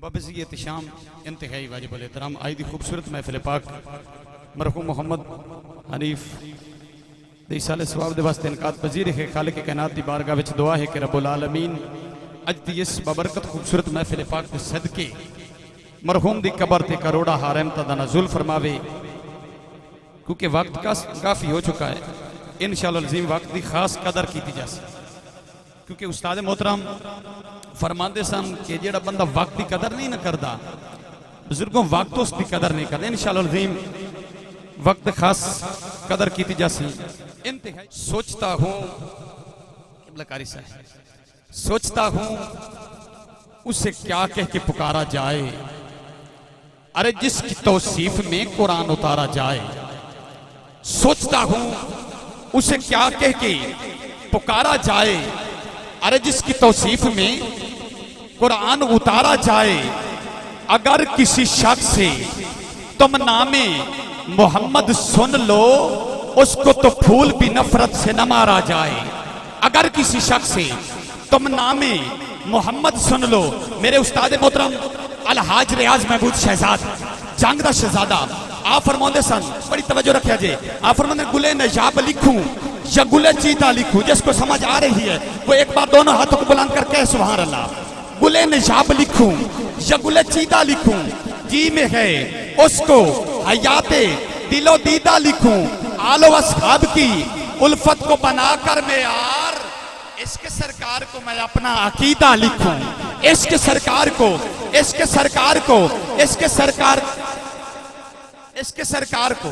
बबज़ियत शाम इंतहाई वाजिब एहतराम आई दी खूबसूरत महफिल पाक मरहूम मोहम्मद हनीफ दी साले सवाब दे वास्ते इनकात पजीर है खालिक कायनात दी बारगाह विच दुआ है कि रब्बुल आलमीन अज दी इस बबरकत खूबसूरत महफिल पाक दे सदके मरहूम दी कबर ते करोड़ा रहमतां दा नज़ुल फरमावे, क्योंकि वक्त का काफ़ी हो चुका है। इंशाअल्लाह अज़ीम वक्त की खास कदर की जा सके, क्योंकि उस्ताद मोहतरम फरमाते सन कि जेड़ा बंदा वक्त की कदर नहीं न करता, बुजुर्गों वक्त उसकी कदर नहीं करते। इंशाअल्लाह अज़ीम वक्त खास कदर की जा सके। इंतहाई सोचता हूँ कारी साहब, सोचता हूँ उसे क्या कह के पुकारा जाए, अरे जिसकी तौसीफ में कुरान उतारा जाए। सोचता हूं उसे क्या कह के पुकारा जाए, अरे जिसकी तौसीफ में कुरान उतारा जाए। अगर किसी शख्स से तुम नामे मोहम्मद सुन लो, उसको तो फूल भी नफरत से न मारा जाए। अगर किसी शख्स से तुम नामे मोहम्मद सुन लो। मेरे उस्ताद मोहतरम अलहाज रियाज महमूद शहजाद जंग दा शहजादा आप फरमाते सन, बड़ी तवज्जो रखिया जे, आप फरमाते गुले नजाब लिखूं या गुले चीता लिखूं, जिसको समझ आ रही है वो एक बार दोनों हाथों को बुलंद करके सुभान अल्लाह। गुले नजाब लिखूं या गुले चीता लिखूं, जी में है उसको हयाते दिलो दीदा लिखूं। आलो असहाब की उल्फत को बनाकर मैं यार इसके सरकार को मैं अपना अकीदा लिखूं। इसके सरकार को, इसके सरकार को, इसके सरकार, इसके सरकार को,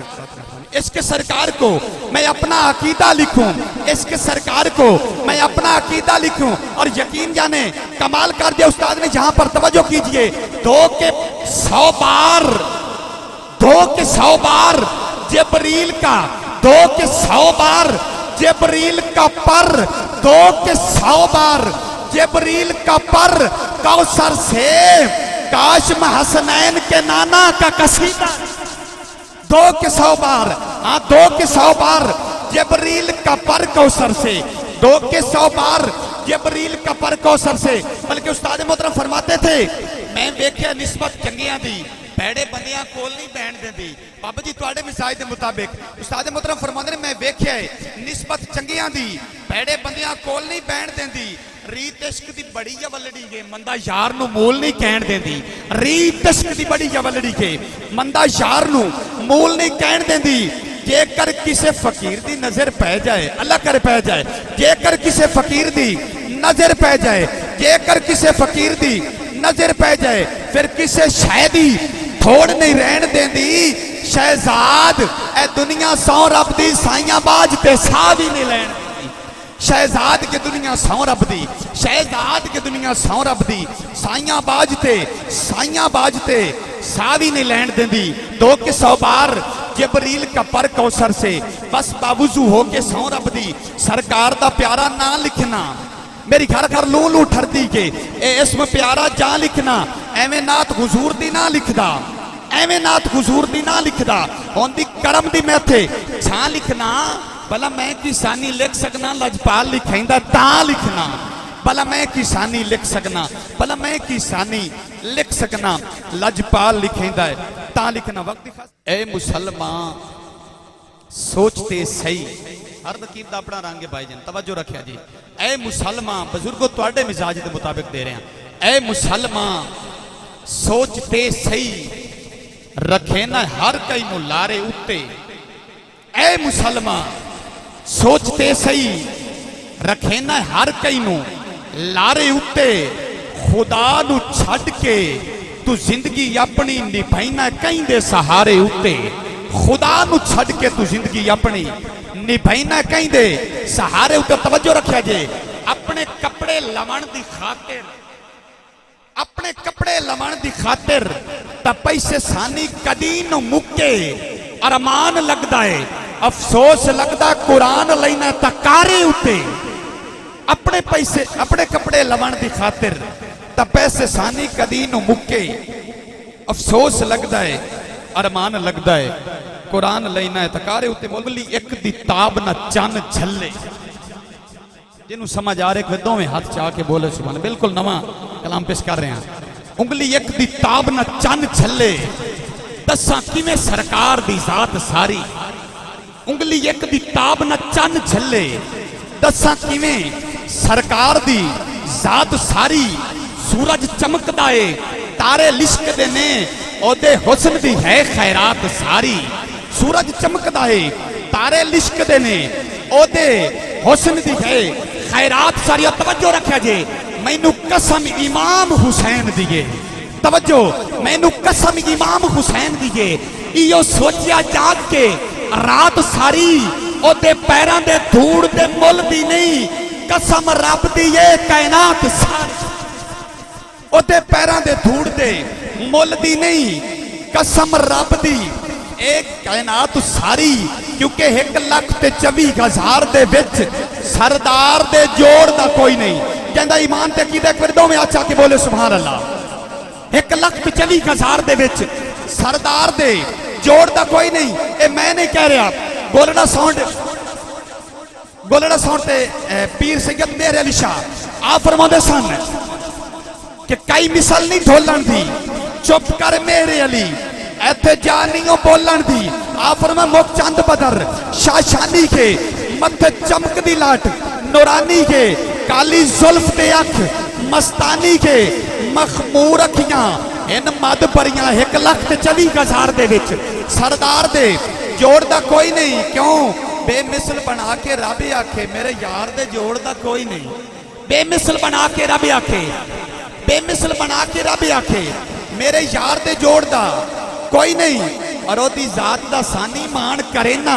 इसके सरकार को मैं अपना अकीदा लिखूं। इसके सरकार को मैं अपना अकीदा लिखूं। और यकीन जाने कमाल कर दिया उस्ताद ने जहां पर, तवज्जो कीजिए, 2 के 100 बार, 2 के 100 बार जिब्रील का, 2 के 100 बार जिब्रील का पर, 2 के 100 बार जिब्रील का पर, कौसर से काशम हसनैन के नाना का कसीदा। 2 के 100 बार, हाँ 2 के 100 बार जिब्रील का पर कौसर से, 2 के 100 बार जिब्रील का पर कौसर से। बल्कि उस्ताद मोहतरम फरमाते थे, मैं देखिया निस्बत चंगियां दी भैड़े बंदियां कोल नहीं बैठ देती। बाबा जी तुहाडे मिसाज के मुताबिक उस्ताद मोहतरम फरमाते ने, मैं देखिया निस्बत चंगियां दी भैड़े बंदियां कोल नहीं बैठ देती। रीत इश्क दी बड़ी जवलड़ी के मंदा यार नू मोल नहीं कहन देती। रीत इश्क दी बड़ी जवलड़ी के मंदा यार नू मोल नहीं कहन देती। जेकर किसे फकीर दी नजर पै जाए, अल्लाह करे पै जाए, जेकर किसे फकीर दी नजर पै जाए, जेकर किसे फकीर दी नजर पै जाए, फिर किसे शायदी थोड़ नहीं रहन देंदी। शहजाद ए दुनिया सौ रब दी, साइयां बाज ते साह भी नहीं लैन। शहजाद के दुनिया सौ रब दी, शहजाद के दुनिया सौ रब दी, साइयां बाजते, साइयां बाजते साह भी नहीं लैन देंदी। 2 के 100 बार जिब्रील का पर कौसर से, बस बावजू हो के सौ रब दी सरकार दा प्यारा ना लिखना। मेरी घर घर लू लू ठरदी के इसमें प्यारा जा लिखना। एवें नात हुजूर दी ना लिखदा, एवें नात हुजूर दी ना लिखदा। होंदी करम दी मैथे छा लिखना। भला मैं किसानी लिख सकना, लजपाल लिखेंदा ता लिखना। भला मैं किसानी लिख सकना, भला मैं किसानी लिख सकना, लजपाल लिखेंदा है ता लिखना। वक्त ए मुसलमान सोचते सही, हर नकीब दा अपना रंग है भाईजान, तवज्जो रखिया जी। ए मुसलमान, बुजुर्गो तुहाडे मिजाज के मुताबिक दे रहे हैं। ए मुसलमान सोचते सही, रखे ना हर कई नू लारे उत्ते। ए मुसलमान सोचते सही, रखे ना हर कई नू लारे उत्ते। खुदा नू छड़ के तू जिंदगी अपनी निभाईना कहीं दे सहारे उत्ते। खुदा नू छड़ के तू जिंदगी अपनी निभाईना कहीं दे सहारे उत्ते। तवज्जो रखिया जे, अपने कपड़े लवण दी खातिर, अपने कपड़े लवण दी खातिर ता पैसे सानी कदी न मुक्के। अरमान लगदा है, अफसोस लगदा कुरान लेना तकारे उत्ते। अपने पैसे, अपने कपड़े लवण दी खातिर ता पैसे सानी कदी न मुक्के। अफसोस लगदा है, अरमान लगदा है, कुरान लेना है तकारे उत्ते। मौलवी एक दी ताब न चन झल्ले। जिन्हों समझ आ रहे दोवें हाथ चाह के बोले सुभान। बिल्कुल नवा कलाम पेश कर रहे हैं। उंगली एक दी ताब न चन छले दसा किवें सरकार दी जात सारी। उंगली एक दी ताब न चन छले दसा किवें सरकार दी जात सारी। सूरज चमकदा है तारे लिशकदे ने ओदे हुस्न दी है खैरात सारी। सूरज चमकदा है तारे लिशकदे ने ओदे हुस्न दी है खैरात सारी। और तवज्जो रखा जे मैनू कसम इमाम हुसैन दिए। तवज्जो मैनू कसम इमाम हुसैन दिए। इयो सोचिया जाग के रात सारी ओदे पैरां दे धूड़ दे मुल दी नहीं कसम रब दी ये कायनात सारी। ओदे पैरां दे धूड़ दे मुल दी नहीं कसम रब दी एक कायनात सारी। क्योंकि 1,24,000 दे विच सरदार दे जोड़ दा कोई नहीं। कहंदा ईमान ते कीदा फिर दोवें आचा के बोले सुभान अल्लाह। 1,24,000 दे विच सरदार दे जोड़ दा कोई नहीं। ए मैं नहीं कह रहा गोलड़ा साउंड ते पीर सैयद मेहर अली शाह आ फरमाते सन कि कई मिसल नहीं ढोलन दी चुप कर मेरे अली ऐथे जानियों बोलन दी। आ फरमा मुख चंद बदर शाशानी के मथे चमक दी लाट नूरानी के काली जुल्फ दे अख मस्तानी के मखमूर अखियां इन मद परियां। 1,24,000 दे विच सरदार दे जोड़ दा कोई नहीं। क्यों बेमिसल बना के रब आखे मेरे यार दे जोड़ दा कोई नहीं। बेमिसल बना के रब आखे बेमिसल बना के रब आखे मेरे यार दे जोड़ दा कोई नहीं। और ओदी जात दा सानी मान करे ना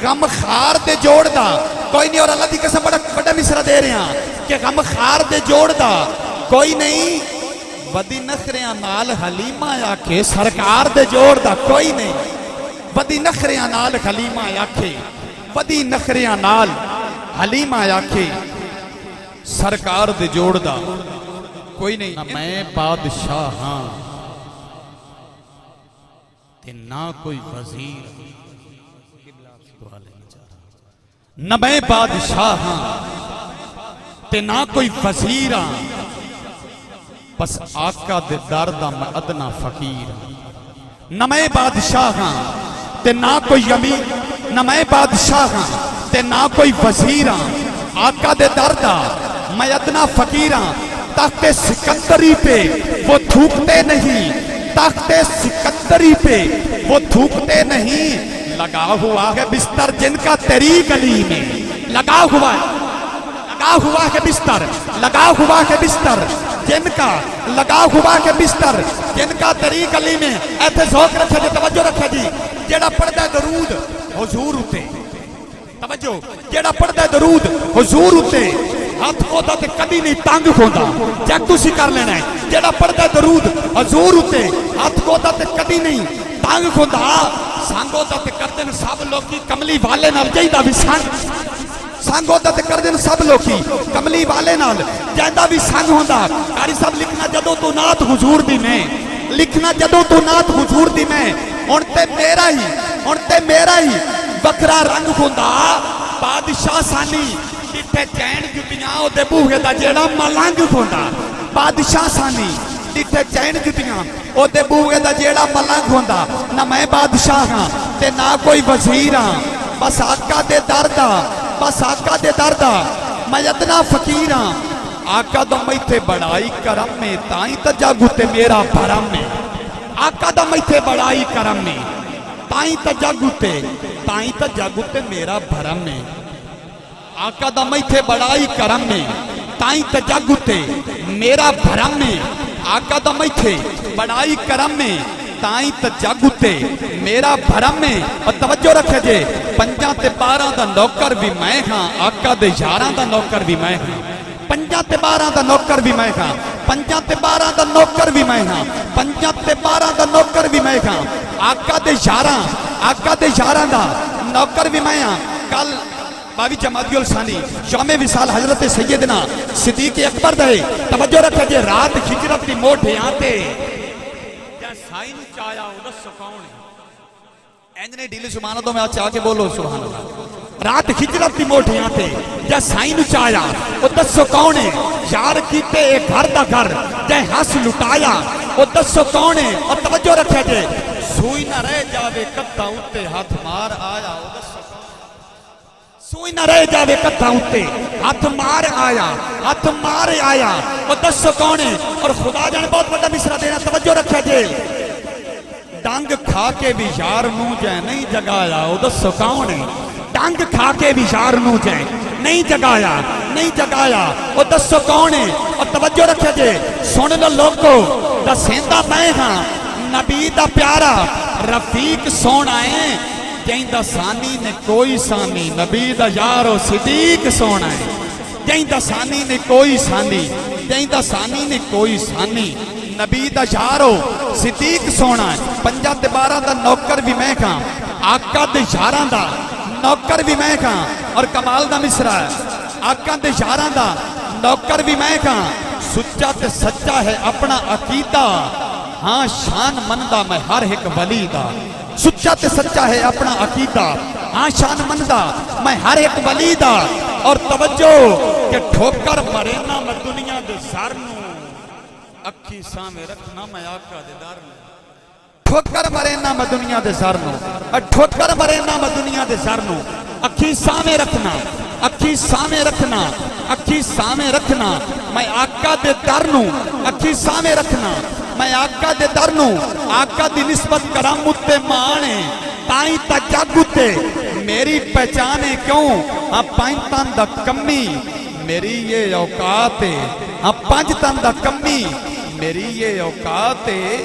गम खार दे जोड़ दा कोई नहीं। और अल्लाह दी कसम बड़ा बड़ा मिसरा दे रहे हैं कि गम खार दे जोड़ दा कोई नहीं। वदी नखरियां नाल हलीमा आखे सरकार दे जोड़ दा कोई नहीं। वदी नखरियां नाल हलीमा आखे वदी नखरियां नाल हलीमा आखे सरकार दे जोड़ दा कोई नहीं। मैं बादशाह हाँ ते ना कोई वजीर। न मैं बादशाह हाँ ते ना कोई वजीर हाँ बस आका दे दर दा मैं अदना फकीर। न मैं बादशाह हाँ ते ना कोई अमीर। न मैं बादशाह हाँ ते ना कोई वजीर हाँ आका दे दर दा मैं अदना फकीर हाँ। तख्ते सिकंदरी पे वो थूकते नहीं तख्ते सिकंदरी पे वो थूकते नहीं। लगा हुआ है बिस्तर जिनका तेरी गली में लगा हुआ है बिस्तर लगा हुआ है बिस्तर जिनका लगा हुआ है बिस्तर जिनका तेरी गली में। ऐसे शौक रखे जी तवज्जो रखे जी जेड़ा पढ़दा दरूद हुजूर उते। तवज्जो जेड़ा पढ़दा दरूद हुजूर उते हाथ खोदा ते कदी नहीं तंग खोदा। चेक तुसी कर लेना है जेड़ा पढ़दा दरूद हुजूर उते हाथ खोदा ते कदी नहीं तंग खोदा। संगो दा ते करदे न सब लोकी कमली वाले नाल जाईदा भी संगो दा ते करदे न सब लोकी कमली वाले नाल जाईदा भी संग होंदा। कारी साहब लिखना जदों तू नात हुजूर दी मैं लिखना जदों तू नात हुजूर दी मैं हुण ते मेरा ही वखरा रंग होंदा। बादशाह सानी जिथे चैन जुतियां ओदे बूहे दा जेड़ा मलंग होंदा। बादशाह सानी जिथे चैन जुतियां ओदे बूहे दा जेड़ा मलंग होंदा। ना मैं बादशाह हाँ ते ना कोई वजीर हाँ बस आका दे दरदा बस आका दे दरदा मैं अदना फकीर हाँ। आका दा मैथे बड़ाई करम में ताई तो जागू ते मेरा भरम में। आका दा मैथे बड़ाई करम में ताई तो जागू ते मेरा भरम में। आका दा मैथे बड़ाई करम में ताई तो जागू ते मेरा भरम में। आका दा मैथे बड़ाई करम में ताई तो जागू ते मेरा भरम में। और तवज्जो रखे जे 5 ते 12 दा नौकर भी मैं हाँ आका दे 11 दा नौकर भी मैं हाँ। 5 ते 12 दा नौकर भी मैं हाँ 5 ते 12 दा नौकर भी मैं हाँ 5 ते 12 दा नौकर भी मैं हाँ। आका दे 11 दा नौकर भी मैं हाँ। कल 22 जमातियुल सानी शामे विसाल हजरत सैयदना सिद्दीक अकबर दे तवज्जो रखे जे रात हिजरत दी मोठे आते या साई नु चाया ओदा सुकाउण इंज ने ढीली सुभान अल्लाह में आ के बोलो सुभान अल्लाह। रात हिजरत दी मोटियां ते जै साई नु चाया ओ दसो कौन है यार कीते ए घर दा घर जै हस लुटाया ओ दसो कौन है और तवज्जो रखे जे सूई ना रह जावे कत्ता उत्ते हाथ मार आया ओ दसो सूई ना रह जावे कत्ता उत्ते हाथ मार आया ओ दसो कौन है और खुदा जाने बहुत बड़ा मिसरा देना तवज्जो रखे जे डंग खा के भी यार नू जै नहीं जगाया ओ दसो कौन है डंग खा के भी यार नू जै नहीं जगाया ओ दसो कौन है और तवज्जो रखे जे सुन लो लोगो दसेंदा मैं हां नबी दा प्यारा रफीक सोना है जैंदा सानी ने कोई सानी नबी दा यारो सिद्दीक सोना है जैंदा सानी ने कोई सानी जैंदा सानी ने कोई सानी नबी दा यारो सिद्दीक सोना है पंजा ते 12 दा नौकर भी मैं खां आका दे यारां दा नौकर भी मैं खां और कमाल दा मिसरा है आका दे यारां दा नौकर भी मैं खां सुच्चा ते सच्चा है अपना अकीदा हाँ शान मनदा मैं हर एक वली दा सुच्चा ते सच्चा है अपना अकीदा हाँ शान मनदा मैं हर एक वली दा और तवज्जो के ठोकर मरे ना मैं दुनिया दे सर नू अखी सामे रखना मैं आका दे दर नू ठोकर मरे ना मैं दुनिया दे सर नू ठोकर मरे ना मैं दुनिया दे सर नू अखी सामे रखना मैं आका दे दर नू अखी सामे रखना मैं आका दे दर नू आका दी निस्बत करां मुत्ते माने ताई ता जग उत्ते मेरी पहचाने क्यों हाँ पंज तन दा कमी मेरी ये औकात है हाँ पंज तन दा कमी मेरी ये औकात है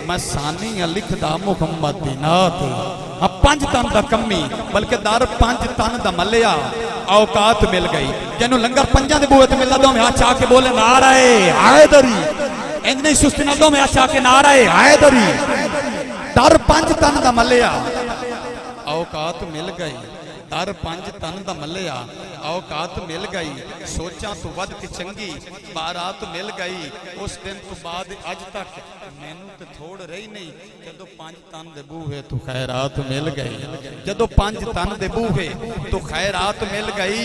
मैं सानी लिखदा मुहम्मद दी नात हाँ पंज तन दा कमी बल्कि दर पंज तन दा मलिया औकात मिल गई जिन्हों लंगर पंजा दे बूहे ते मिलदा दो में हाथ आके बोले नाराए हैदरी इंज नहीं सुस्ती ना दो में हाथ आके नाराए हैदरी दर पंज तन दा मलिया औकात मिल गई दर पंज तन दा मलिया औकात मिल गई सोचा तो वध के चंगी बारात मिल गई उस दिन तो बाद अज तक मैनू तो थोड़ रही नहीं जदों पंज तन दे बूहे तो खैरात मिल गई जदों पंज तन दे बूहे तो खैरात मिल गई।